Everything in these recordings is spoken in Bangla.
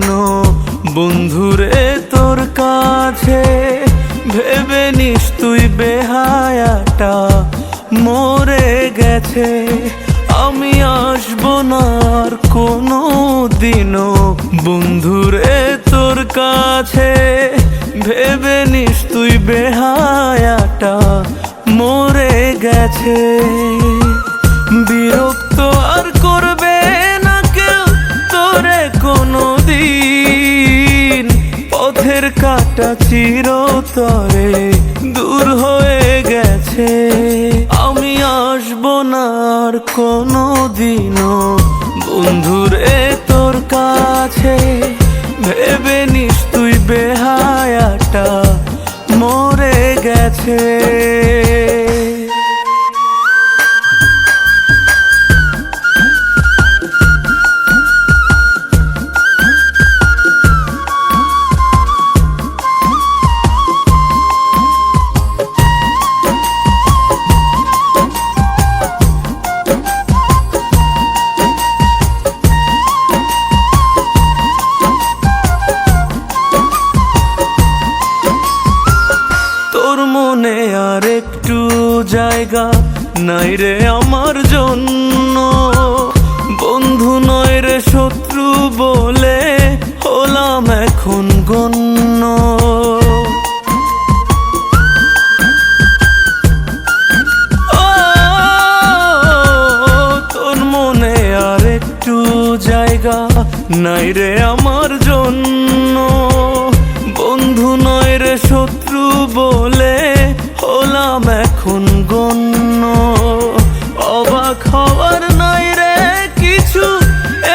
দিনও বন্ধুরে তোর কাছে, ভেবে নিস তুই বেহায়াটা মরে গেছে। আমি আসবো না আর কোনো দিনও বন্ধুরে তোর কাছে, ভেবে নিস তুই বেহায়াটা মরে গেছে। বিরক্ত আর করবে না কেউ তোরে কোনো দিন, পথের কাটা চিরতরে দূর হয়ে গেছে। আমি আসবো না আর কোনো দিনও বন্ধুরে তোর কাছে, ভেবে নিস তুই বেহায়াটা মরে গেছে। মনে আর একটু জায়গা নাই রে আমার জন্য, বন্ধু নয় রে শত্রু বলে হলাম এখন গণ্য। তোর মনে আর একটু জায়গা নাই রে আমার জন্য, বন্ধু নয় রে শত্রু বলে হলাম এখন গণ্য। অবাক হওয়ার নাই রে কিছু,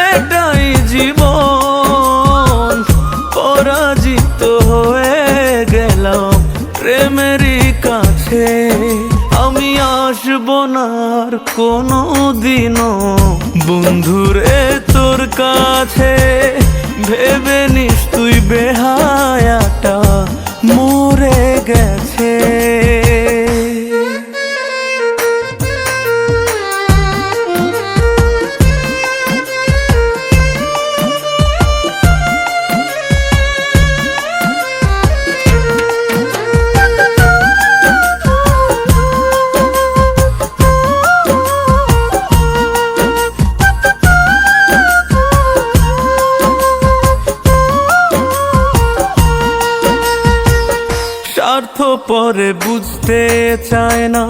এটাই জীবন। পরাজিত হয়ে গেলাম প্রেমেরই কাছে, আমি আসবো না আর কোনো দিনও বন্ধুরে তোর কাছে, ভেবে নিস তুই বেহায়াটা মরে গেছে। স্বার্থপরে বুঝতে চায় না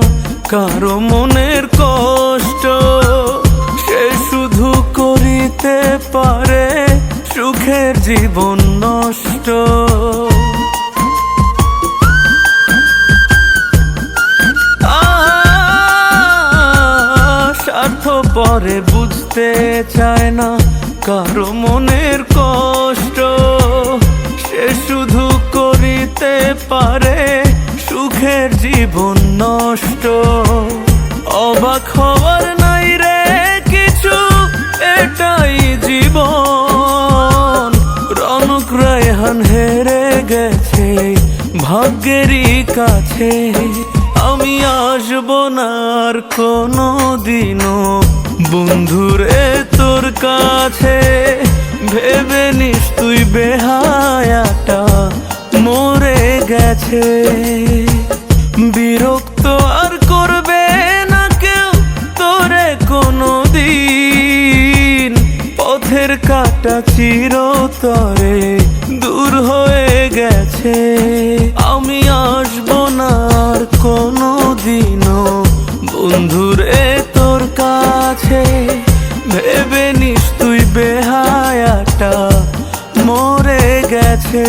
কারো মনের কষ্ট, সে শুধু করিতে পারে সুখের জীবন নষ্ট। স্বার্থপরে বুঝতে চায় না কারো মনের কষ্ট, সে শুধু করিতে পারে সুখের জীবন নষ্ট। অবাক হওয়ার নাই রে কিছু, এটাই জীবন। রনক রায়হান হেরে গেছে ভাগ্যেরই কাছে, আমি আসবো না আর কোনো দিনও বন্ধুরে তোর কাছে, ভেবে নিস তুই বেহায়াটা মরে গেছে। বিরক্ত আর করবে না কেউ তোরে কোনো দিন, পথের কাটা চিরতরে দূর হয়ে গেছে। আমি আসবো না আর কোনো দিনও বন্ধুরে তোর কাছে, ভেবে নিস তুই বেহায়াটা মরে গেছে।